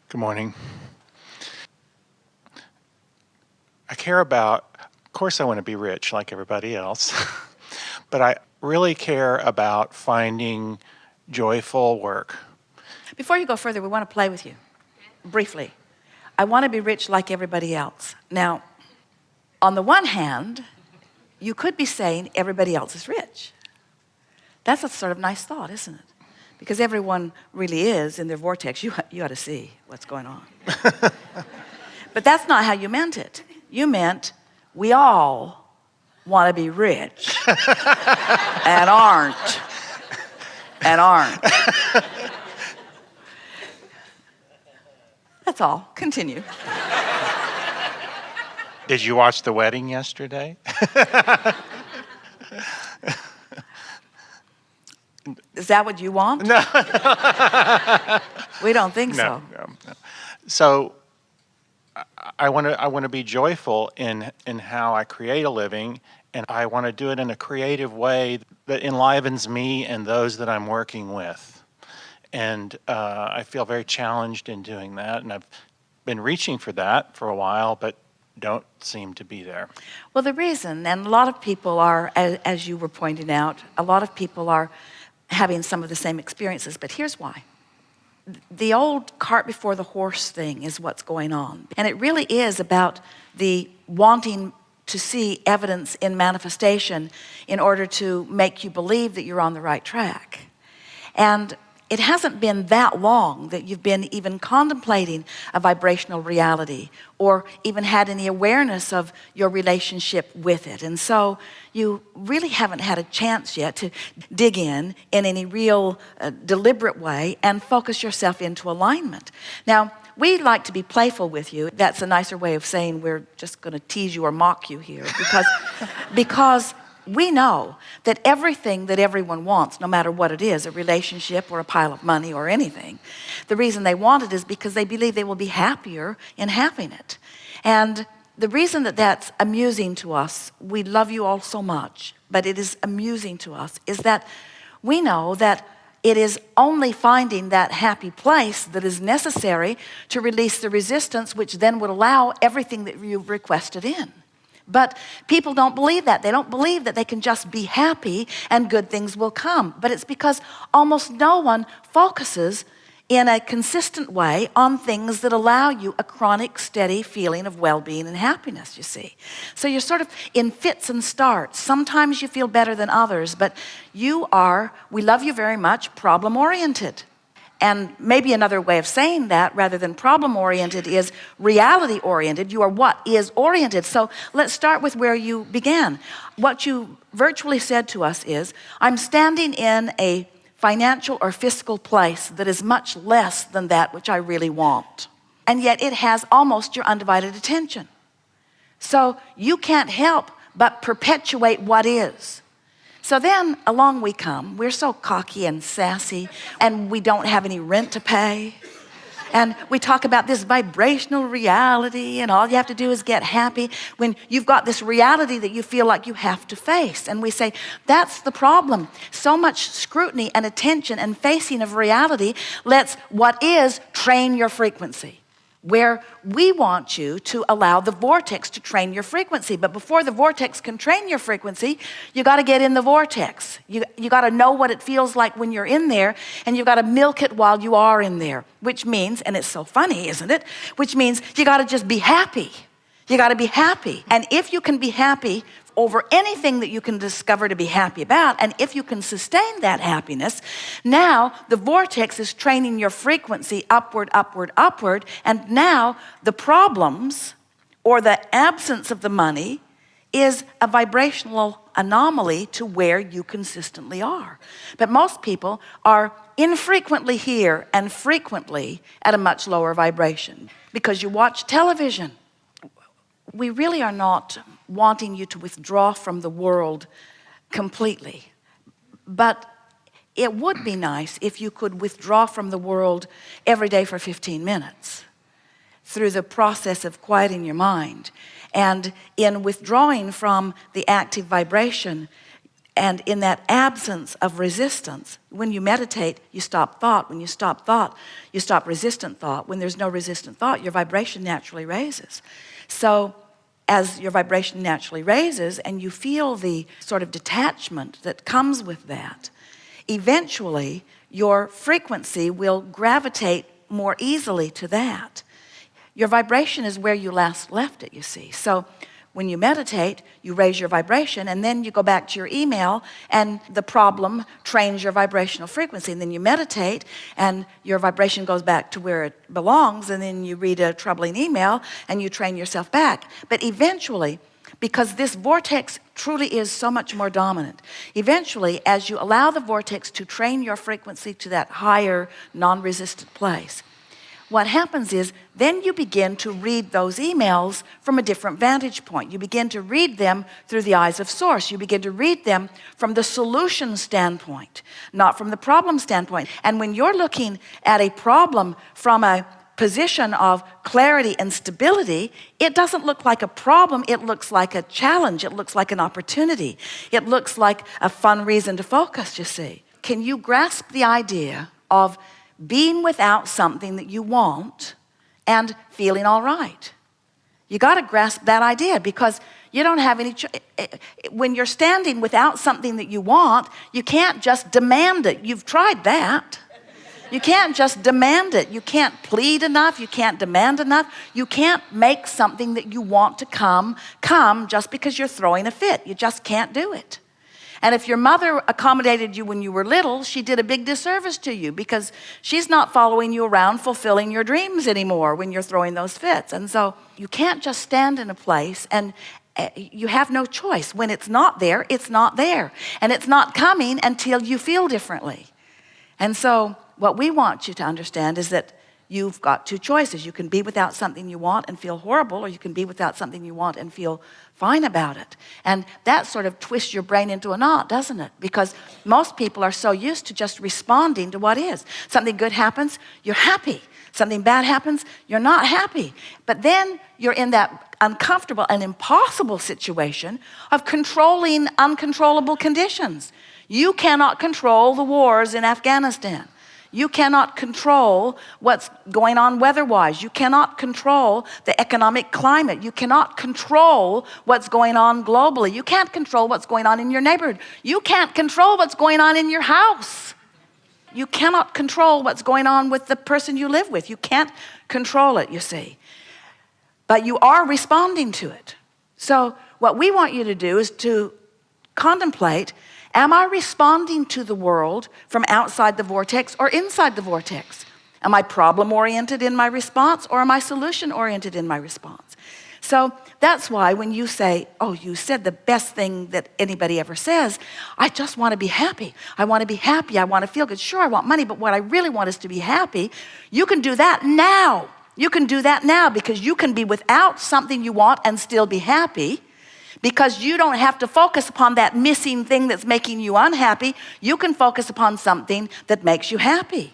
Good morning. I care about, of course I want to be rich like everybody else, but I really care about finding joyful work. Before you go further, we want to play with you, briefly. I want to be rich like everybody else. Now, on the one hand, you could be saying everybody else is rich. That's a sort of nice thought, isn't it? Because everyone really is in their vortex. You ought to see what's going on. But that's not how you meant it. You meant we all want to be rich and aren't. And aren't. That's all. Continue. Did you watch the wedding yesterday? Is that what you want? No. We don't think so. No. So I want to be joyful in how I create a living, and I want to do it in a creative way that enlivens me and those that I'm working with. And I feel very challenged in doing that, and I've been reaching for that for a while, but don't seem to be there. Well, the reason, and a lot of people are, as you were pointing out, a lot of people are having some of the same experiences, but here's why. The old cart before the horse thing is what's going on. And it really is about the wanting to see evidence in manifestation in order to make you believe that you're on the right track. And it hasn't been that long that you've been even contemplating a vibrational reality or even had any awareness of your relationship with it. And so you really haven't had a chance yet to dig in any real deliberate way and focus yourself into alignment. Now, we like to be playful with you. That's a nicer way of saying we're just going to tease you or mock you here because we know that everything that everyone wants, no matter what it is, a relationship or a pile of money or anything, the reason they want it is because they believe they will be happier in having it. And the reason that that's amusing to us, we love you all so much, but it is amusing to us, is that we know that it is only finding that happy place that is necessary to release the resistance, which then would allow everything that you've requested in. But people don't believe that. They don't believe that they can just be happy and good things will come. But it's because almost no one focuses in a consistent way on things that allow you a chronic, steady feeling of well-being and happiness, you see. So you're sort of in fits and starts. Sometimes you feel better than others, but you are, we love you very much, problem-oriented. And maybe another way of saying that, rather than problem-oriented, is reality-oriented. You are what is oriented. So let's start with where you began. What you virtually said to us is, I'm standing in a financial or fiscal place that is much less than that which I really want. And yet it has almost your undivided attention. So you can't help but perpetuate what is. So then along we come. We're so cocky and sassy, and we don't have any rent to pay. And we talk about this vibrational reality, and all you have to do is get happy when you've got this reality that you feel like you have to face. And we say, that's the problem. So much scrutiny and attention and facing of reality lets what is train your frequency. Where we want you to allow the vortex to train your frequency. But before the vortex can train your frequency, you got to get in the vortex. You got to know what it feels like when you're in there, and you've got to milk it while you are in there, which means, and it's so funny, isn't it? Which means you got to just be happy. You got to be happy. And if you can be happy over anything that you can discover to be happy about, and if you can sustain that happiness, now the vortex is training your frequency upward, upward, upward, and now the problems or the absence of the money is a vibrational anomaly to where you consistently are. But most people are infrequently here and frequently at a much lower vibration because you watch television. We really are not wanting you to withdraw from the world completely. But it would be nice if you could withdraw from the world every day for 15 minutes through the process of quieting your mind. And in withdrawing from the active vibration, And in that absence of resistance, when you meditate, you stop thought. When you stop thought, you stop resistant thought. When there's no resistant thought, your vibration naturally raises. So as your vibration naturally raises and you feel the sort of detachment that comes with that, eventually your frequency will gravitate more easily to that. Your vibration is where you last left it, you see. So when you meditate, you raise your vibration, and then you go back to your email, and the problem trains your vibrational frequency. And then you meditate, and your vibration goes back to where it belongs, and then you read a troubling email, and you train yourself back. But eventually, because this vortex truly is so much more dominant, eventually, as you allow the vortex to train your frequency to that higher, non-resistant place, what happens is then you begin to read those emails from a different vantage point. You begin to read them through the eyes of source. You begin to read them from the solution standpoint, not from the problem standpoint. And when you're looking at a problem from a position of clarity and stability, it doesn't look like a problem. It looks like a challenge. It looks like an opportunity. It looks like a fun reason to focus, you see. Can you grasp the idea of being without something that you want and feeling all right? You got to grasp that idea, because you don't have any when you're standing without something that you want, you can't just demand it. You've tried that. You can't just demand it. You can't plead enough. You can't demand enough. You can't make something that you want to come just because you're throwing a fit. You just can't do it. And if your mother accommodated you when you were little, she did a big disservice to you, because she's not following you around fulfilling your dreams anymore when you're throwing those fits. And so you can't just stand in a place, and you have no choice. When it's not there, it's not there. And it's not coming until you feel differently. And so what we want you to understand is that you've got two choices. You can be without something you want and feel horrible, or you can be without something you want and feel fine about it. And that sort of twists your brain into a knot, doesn't it? Because most people are so used to just responding to what is. Something good happens, you're happy. Something bad happens, you're not happy. But then you're in that uncomfortable and impossible situation of controlling uncontrollable conditions. You cannot control the wars in Afghanistan. You cannot control what's going on weather-wise. You cannot control the economic climate. You cannot control what's going on globally. You can't control what's going on in your neighborhood. You can't control what's going on in your house. You cannot control what's going on with the person you live with. You can't control it, you see. But you are responding to it. So what we want you to do is to contemplate, am I responding to the world from outside the vortex or inside the vortex? Am I problem-oriented in my response, or am I solution-oriented in my response? So that's why when you say, oh, you said the best thing that anybody ever says, I just want to be happy. I want to be happy. I want to feel good. Sure, I want money, but what I really want is to be happy. You can do that now. You can do that now, because you can be without something you want and still be happy. Because you don't have to focus upon that missing thing that's making you unhappy. You can focus upon something that makes you happy.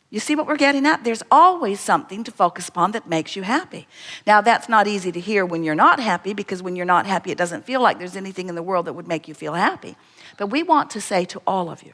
You see what we're getting at? There's always something to focus upon that makes you happy. Now, that's not easy to hear when you're not happy, because when you're not happy, it doesn't feel like there's anything in the world that would make you feel happy. But we want to say to all of you,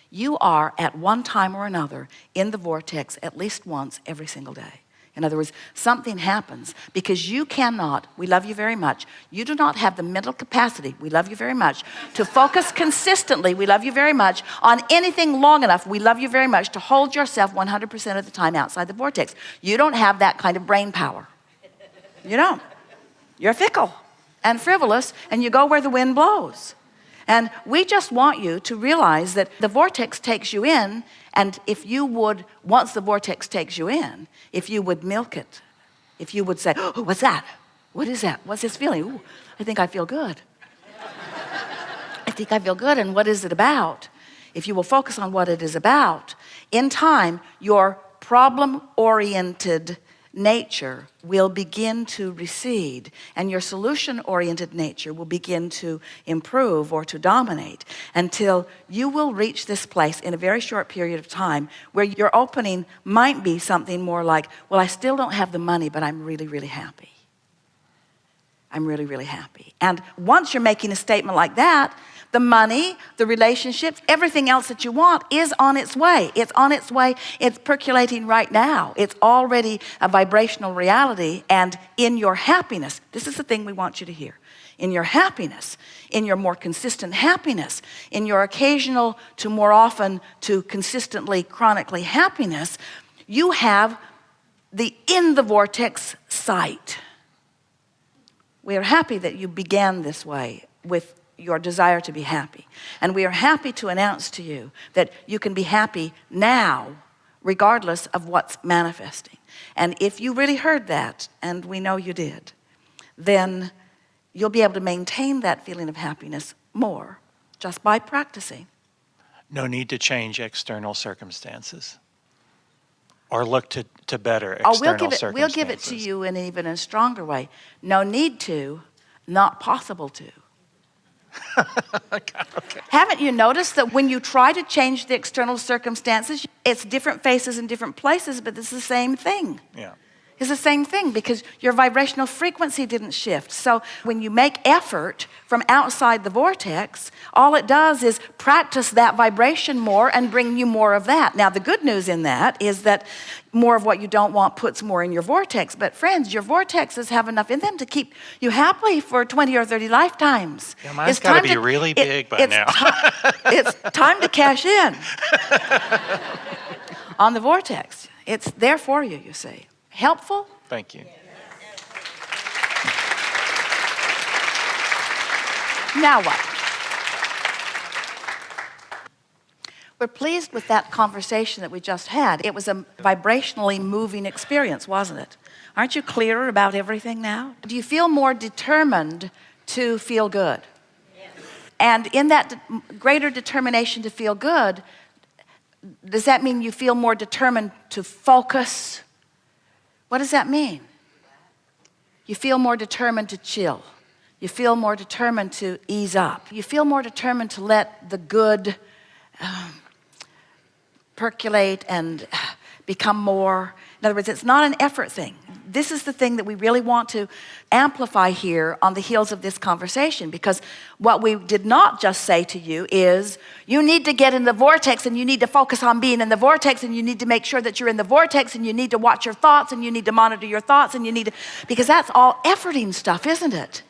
you are at one time or another in the vortex at least once every single day. In other words, something happens because you cannot, we love you very much, you do not have the mental capacity, we love you very much, to focus consistently, we love you very much, on anything long enough, we love you very much, to hold yourself 100% of the time outside the vortex. You don't have that kind of brain power. You don't. You're fickle and frivolous, and you go where the wind blows. And we just want you to realize that the vortex takes you in, and if you would, once the vortex takes you in, if you would milk it, if you would say, oh, what's that? What is that? What's this feeling? Ooh, I think I feel good. I think I feel good, and what is it about? If you will focus on what it is about, in time, your problem-oriented nature will begin to recede, and your solution-oriented nature will begin to improve or to dominate, until you will reach this place in a very short period of time where your opening might be something more like, well, I still don't have the money, but I'm really, really happy. I'm really, really happy. And once you're making a statement like that, the money, the relationships, everything else that you want is on its way. It's on its way. It's percolating right now. It's already a vibrational reality. And in your happiness, this is the thing we want you to hear. In your happiness, in your more consistent happiness, in your occasional to more often to consistently, chronically happiness, you have the in the vortex sight. We are happy that you began this way with your desire to be happy. And we are happy to announce to you that you can be happy now, regardless of what's manifesting. And if you really heard that, and we know you did, then you'll be able to maintain that feeling of happiness more just by practicing. No need to change external circumstances or look to better Oh, external circumstances. we'll give it to you in even a stronger way. No need to, not possible to. Okay. Haven't you noticed that when you try to change the external circumstances, it's different faces in different places, but it's the same thing. Yeah. It's the same thing because your vibrational frequency didn't shift. So when you make effort from outside the vortex, all it does is practice that vibration more and bring you more of that. Now, the good news in that is that more of what you don't want puts more in your vortex. But friends, your vortexes have enough in them to keep you happy for 20 or 30 lifetimes. Yeah, mine's got to be really big by now. It's time to cash in on the vortex. It's there for you, you see. Helpful? Thank you. Now what? We're pleased with that conversation that we just had. It was a vibrationally moving experience, wasn't it? Aren't you clearer about everything now? Do you feel more determined to feel good? Yes. And in that greater determination to feel good, does that mean you feel more determined to focus? What does that mean? You feel more determined to chill. You feel more determined to ease up. You feel more determined to let the good percolate and become more. In other words, it's not an effort thing. This is the thing that we really want to amplify here on the heels of this conversation, because what we did not just say to you is you need to get in the vortex and you need to focus on being in the vortex and you need to make sure that you're in the vortex and you need to watch your thoughts and you need to monitor your thoughts and you need to, because that's all efforting stuff, isn't it?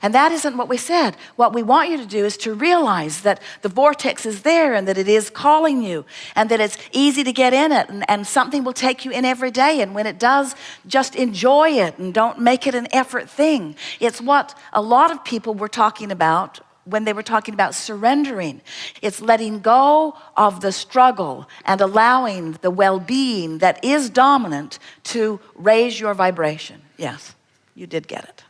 And that isn't what we said. What we want you to do is to realize that the vortex is there and that it is calling you and that it's easy to get in it and something will take you in every day. And when it does, just enjoy it and don't make it an effort thing. It's what a lot of people were talking about when they were talking about surrendering. It's letting go of the struggle and allowing the well-being that is dominant to raise your vibration. Yes, you did get it.